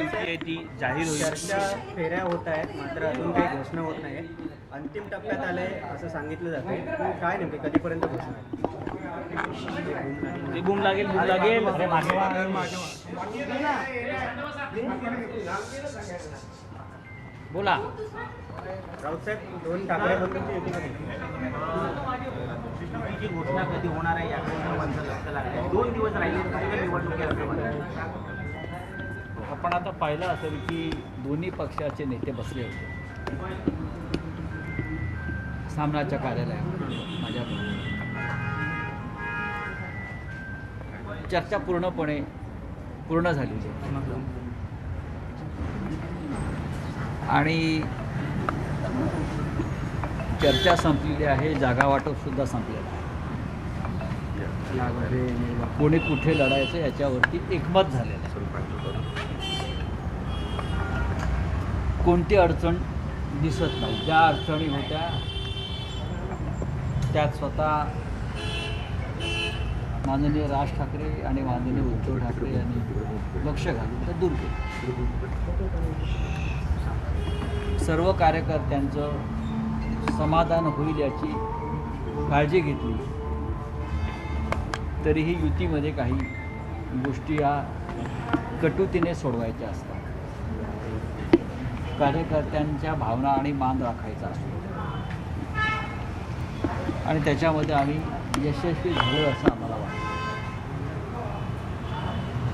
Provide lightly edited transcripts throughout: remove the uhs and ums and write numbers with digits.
जी आहे ती जाहीर होईल. चर्चा फेऱ्या होत आहेत, मात्र अजून काही घोषणा होत नाही. अंतिम टप्प्यात आले असं सांगितलं जातं. काय नेमके कधीपर्यंत घोषणा आहे? ते बूम लागेल, बूम लागेल. बोला. राऊतसाहेब, दोन ठाकरे बंधूंची युतीमध्ये युतीची घोषणा कधी होणार आहे याकडे सर्वांचं लक्ष लागलं. 2 दिवस राहिले तरी निवडणुकीत. आपण आता पाहिलं असेल की दोन्ही पक्षाचे नेते बसले होते सामनाच्या कार्यालयात माझ्याबरोबर. चर्चा पूर्ण झालेली आहे आणि चर्चा संपलेली आहे. जागा वाटपसुद्धा संपलेलं आहे. कोणी कुठे लढायचं याच्यावरती एकमत झालेलं आहे. कोणती अडचण दिसत नाही. ज्या अडचणी होत्या त्यात स्वतः माननीय राज ठाकरे आणि माननीय उद्धव ठाकरे यांनी लक्ष घालून ते दूर केलं. सर्व कार्यकर्त्यांचं समाधान होईल याची काळजी घेतली. तरीही युतीमध्ये काही गोष्टी या कटुतीने सोडवायच्या असतात. कार्यकर्त्यांच्या भावना आणि मान राखायचा असतो आणि त्याच्यामध्ये आम्ही यशस्वी झालो असं आम्हाला वाटतं.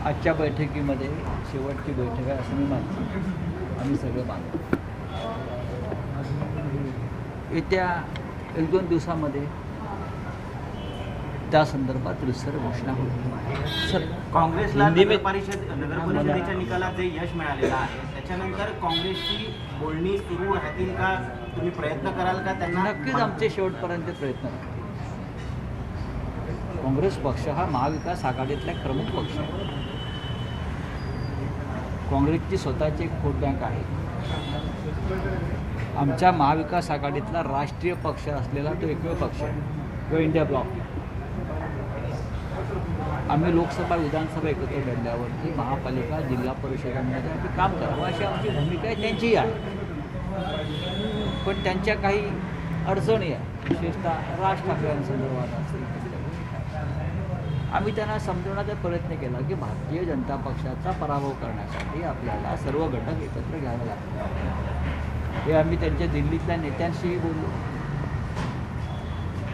आजच्या बैठकीमध्ये शेवटची बैठक आहे असं मी मानतो. आम्ही सगळं मानतो. येत्या 1-2 दिवसामध्ये त्या संदर्भात रिसर घोषणा होईल. सर, काँग्रेसला नगर परिषदेच्या निकालात जे यश मिळालेलं आहे त्याच्यानंतर काँग्रेसची बोलणी सुरू राहतील का? तुम्ही प्रयत्न कराल का त्यांना? नक्कीच आमचे शेवटपर्यंत प्रयत्न राहतील. काँग्रेस पक्ष हा महाविकास आघाडीतला एक प्रमुख पक्ष आहे. काँग्रेसची स्वतःची एक व्होट बँक आहे. आमच्या महाविकास आघाडीतला राष्ट्रीय पक्ष असलेला तो एकमेव पक्ष आहे, तो इंडिया ब्लॉक. आम्ही लोकसभा विधानसभा एकत्र लढल्यावरती महापालिका जिल्हा परिषदांमध्ये आम्ही काम करावं अशी आमची भूमिका आहे. त्यांचीही आहे. पण त्यांच्या काही अडचणी आहे, विशेषतः राज ठाकरेंसंदर्भात असतील. आम्ही त्यांना समजवण्याचा प्रयत्न केला की भारतीय जनता पक्षाचा पराभव करण्यासाठी आपल्याला सर्व घटक एकत्र घ्यावे लागतात. हे आम्ही त्यांच्या दिल्लीतल्या नेत्यांशीही बोललो.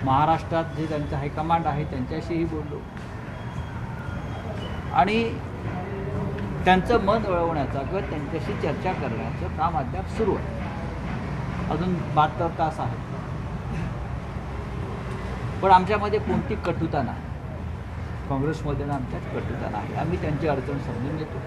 महाराष्ट्रात जे त्यांचं हायकमांड आहे त्यांच्याशीही बोललो आणि त्यांचं मन वळवण्याचा किंवा त्यांच्याशी चर्चा करण्याचं काम अद्याप सुरू आहे. अजून 72 तास आहेत. पण आमच्यामध्ये कोणती कटुता नाही. काँग्रेसमध्ये आमच्यात कटुता नाही. आम्ही त्यांची अडचण समजून घेतो.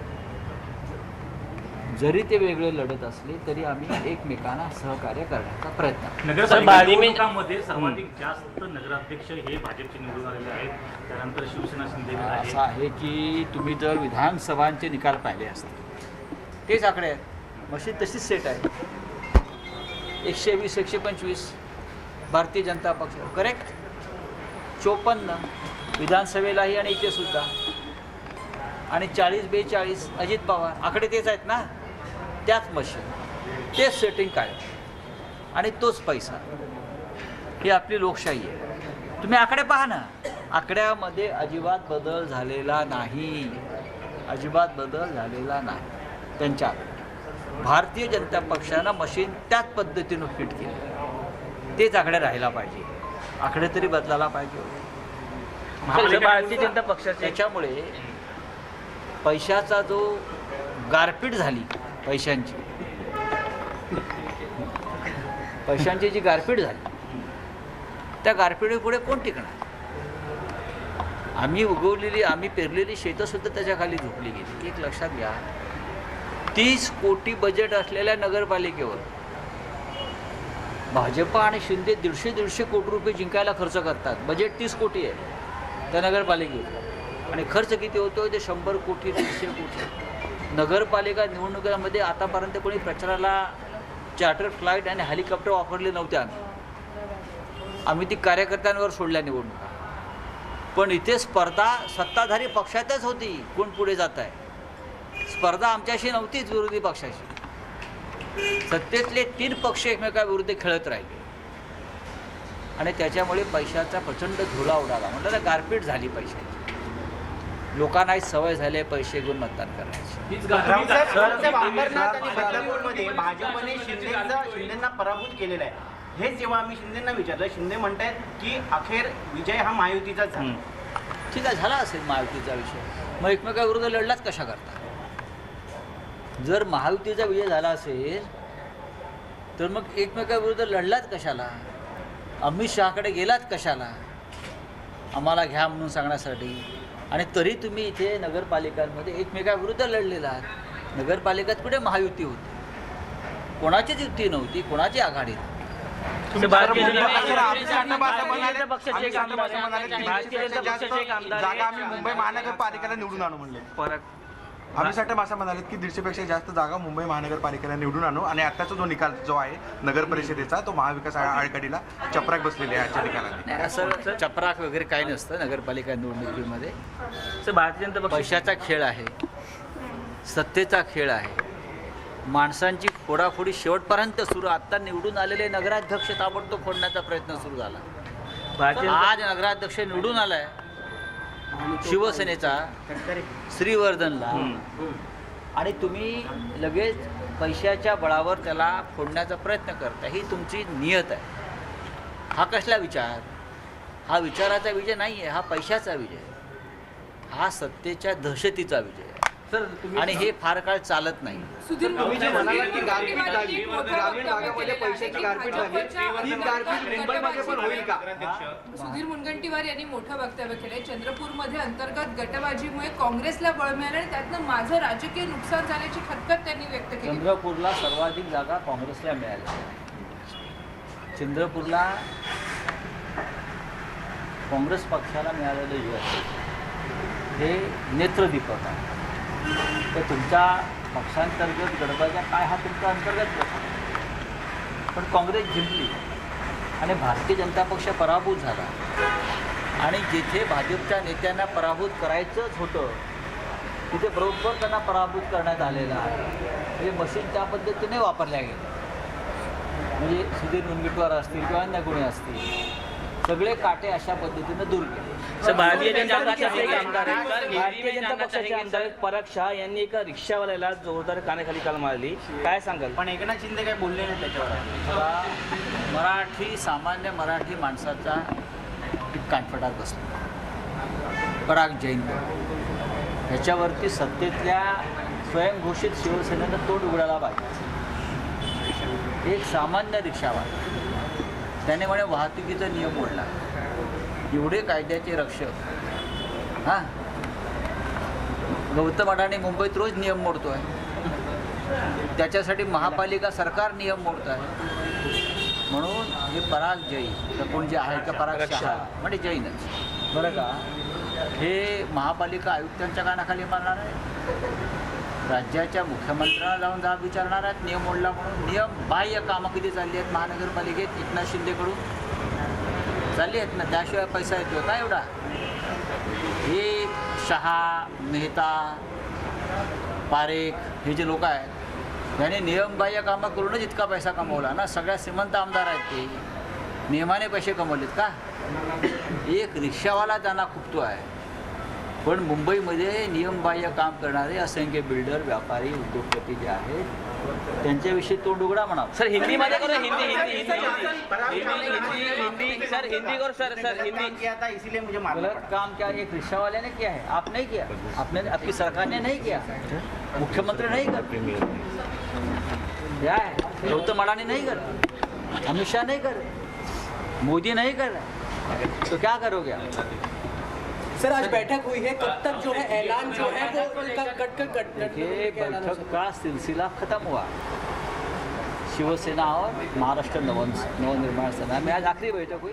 जरी ते वेगळे लढत असले तरी आम्ही एकमेकांना सहकार्य करण्याचा प्रयत्न करतो. निवडणुकांमध्ये सर्वाधिक जास्त नगराध्यक्ष हे भाजपचे निवडून आलेले आहेत. त्यानंतर शिवसेना शिंदे असं आहे की तुम्ही जर विधानसभांचे निकाल पाहिले असते तेच आकडे आहेत. मशीन तशीच सेट आहे. 120, 125 भारतीय जनता पक्ष करेक्ट. 54 विधानसभेलाही आणि इथे सुद्धा आणि 40-42 अजित पवार. आकडे तेच आहेत ना. त्याच मशीन, तेच सेटिंग काय आणि तोच पैसा. ही आपली लोकशाही आहे. तुम्ही आकडे पहा ना. आकड्यामध्ये अजिबात बदल झालेला नाही. अजिबात बदल झालेला नाही. त्यांच्या भारतीय जनता पक्षानं मशीन त्याच पद्धतीनं फिट केलं. तेच आकडे राहायला पाहिजे. आकडे तरी बदलायला पाहिजे. भारतीय जनता पक्षाचे त्याच्यामुळे पैशाचा जो गारपीट झाली, पैशांची जी गारपीट झाली त्या गारपिटीपुढे कोण टिकणार? आम्ही पेरलेली शेतंसुद्धा त्याच्या खाली झोपली गेली. एक लक्षात घ्या, 30 कोटी बजेट असलेल्या नगरपालिकेवर भाजपा आणि शिंदे 150 कोटी रुपये जिंकायला खर्च करतात. बजेट 30 कोटी आहे त्या नगरपालिकेवर आणि खर्च किती होतो ते 100 कोटी 150 कोटी. नगरपालिका निवडणुकीमध्ये आतापर्यंत कोणी प्रचाराला चार्टर फ्लाईट आणि हेलिकॉप्टर वापरले नव्हते. आम्ही ती कार्यकर्त्यांवर सोडल्या निवडणुका. पण इथे स्पर्धा सत्ताधारी पक्षातच होती. कोण पुढे जात आहे स्पर्धा आमच्याशी नव्हतीच विरोधी पक्षाशी. सत्तेतले 3 पक्ष एकमेकाविरुद्ध खेळत राहिले आणि त्याच्यामुळे पैशाचा प्रचंड धुळा उडाला. म्हटलं तर गारपीट झाली पैशाची. लोकांनाही सवय झाली आहे पैसे घेऊन मतदान करण्याची. रावसाहेब अंबरनाथ आणि बदलापूरमध्ये भाजपने शिंदेंना पराभूत केलेला आहे. हेच जेव्हा आम्ही शिंदेंना विचारलं, शिंदे म्हणतायत की अखेर विजय हा महायुतीचाच झाला. ठीक आहे, झाला असेल महायुतीचा विषय, मग एकमेकाविरुद्ध लढलाच कशा करता? जर महायुतीचा विजय झाला असेल तर मग एकमेकाविरुद्ध लढलाच कशाला? अमित शहाकडे गेलात कशाला? आम्हाला घ्या म्हणून सांगण्यासाठी. आणि तरी तुम्ही इथे नगरपालिकांमध्ये एकमेकाविरुद्ध लढलेला आहात. नगरपालिकेत कुठे महायुती होती? कोणाचीच युती नव्हती, कोणाची आघाडी नव्हती. जागा आम्ही मुंबई महानगरपालिकेला निवडून आणू म्हणले. आम्ही साठे असं म्हणाले की 150पेक्षा जास्त जागा मुंबई महानगरपालिकेला निवडून आणू. आणि आताचा जो निकाल जो आहे नगर परिषदेचा, तो महाविकास आघाडीला चपराक बसलेली आहे आजच्या निकालाने. असं चपराक वगैरे काही नसतं नगरपालिका निवडणुकीमध्ये. भारतीय जनता पक्ष पैशाचा खेळ आहे, सत्तेचा खेळ आहे, माणसांची फोडाफोडी शेवटपर्यंत सुरू. आत्ता निवडून आलेले नगराध्यक्ष ताबडतोब फोडण्याचा प्रयत्न सुरू झाला. आज नगराध्यक्ष निवडून आलाय शिवसेनेचा श्रीवर्धनला, आणि तुम्ही लगेच पैशाच्या बळावर त्याला फोडण्याचा प्रयत्न करता. ही तुमची नियत आहे. हा कसला विचार? हा विचाराचा विजय नाही आहे, हा पैशाचा विजय आहे. हा सत्तेच्या दहशतीचा विजय आहे. आणि हे फार काळ चालत नाही. तुम्ही जे म्हणालात की गारपीट झाली, ग्रामीण भागामध्ये पैशाची गारपीट झाली, ही गारपीट मुंबईमध्ये पण होईल का? सुधीर मुनगंटीवार यांनी मोठं वक्तव्य केलंय. चंद्रपूरमध्ये अंतर्गत गटबाजीमुळे काँग्रेसला बळ मिळालं आणि त्यातनं माझं राजकीय नुकसान झाल्याची खतखत त्यांनी व्यक्त केली. चंद्रपूरला सर्वाधिक जागा काँग्रेसला मिळाल्या. चंद्रपूरला काँग्रेस पक्षाला मिळालेलं यश हे नेत्रदीपक आहे. तर तुमच्या पक्षांतर्गत गडबडचा काय हा तुमचा अंतर्गत प्रश्न. पण काँग्रेस जिंकली आणि भारतीय जनता पक्ष पराभूत झाला. आणि जिथे भाजपच्या नेत्यांना पराभूत करायचंच होतं तिथे बरोबर त्यांना पराभूत करण्यात आलेलं आहे. म्हणजे मशीन त्या पद्धतीने वापरल्या गेल्या. म्हणजे सुधीर मुनगंटीवार असतील किंवा अन्य कोणी असतील, सगळे काटे अशा पद्धतीने दूर केले. भारतीय जनता पक्षाचे आमदार पराग शाह यांनी एका रिक्षावाल्याला जोरदार कानाखाली काल मारली. काय सांगाल? पण एकनाथ शिंदे काही बोलले नाही त्याच्यावर. मराठी सामान्य मराठी माणसाचा कानफटात बसला पराग जैन. ह्याच्यावरती सत्तेतल्या स्वयंघोषित शिवसेनेनं तोंड उघडायला पाहिजे. एक सामान्य रिक्षावाला त्याने म्हणे वाहतुकीचा नियम मोडला. एवढे कायद्याचे रक्षक हां, गौतम अडाणी मुंबईत रोज नियम मोडतो आहे. त्याच्यासाठी महापालिका सरकार नियम मोडत आहे. म्हणून हे पराग जैन कोण जे आहे का पराग शहा म्हणजे जैनच बरं का, हे महापालिका आयुक्तांच्या कानाखाली मारणार आहे. राज्याच्या मुख्यमंत्र्यांना जाऊन जाब विचारणार आहेत नियम मोडला म्हणून. नियम बाह्य कामं किती चालली आहेत महानगरपालिकेत एकनाथ शिंदेकडून चालली आहेत ना, त्याशिवाय पैसा येतो का एवढा? हे शहा, मेहता, पारेख हे जे लोक आहेत त्याने नियमबाह्य कामं करूनच इतका पैसा कमवला ना. सगळ्या श्रीमंत आमदार आहेत ते, नियमाने पैसे कमवलेत का? एक रिक्षावाला त्यांना खुपतो आहे. पण मुंबईमध्ये नियमबाह्य काम करणारे असंख्य बिल्डर, व्यापारी, उद्योगपती जे आहेत त्यांच्याविषयी तोंड उघडा म्हणा. सर हिंदीमध्ये करो. हिंदी सर, हिंदी करो सर. हिंदी किया था इसीलिए मुझे मारना गलत पड़ा. काम क्या एक रिक्शा वाले ने किया है, आप नहीं किया, आपने आपकी सरकार ने नहीं किया, मुख्यमंत्री नहीं करते, क्या है गौतम अडानी नहीं करते, अमित शाह नहीं कर रहे, मोदी नहीं कर रहे, तो क्या करोगे आप? सर आज बैठक हुई है, कब तक जो है ऐलान जो है वो देखिए बैठक का सिलसिला खत्म हुआ. शिवसेना और महाराष्ट्र नवनिर्माण सेना में आज आखिरी बैठक हुई.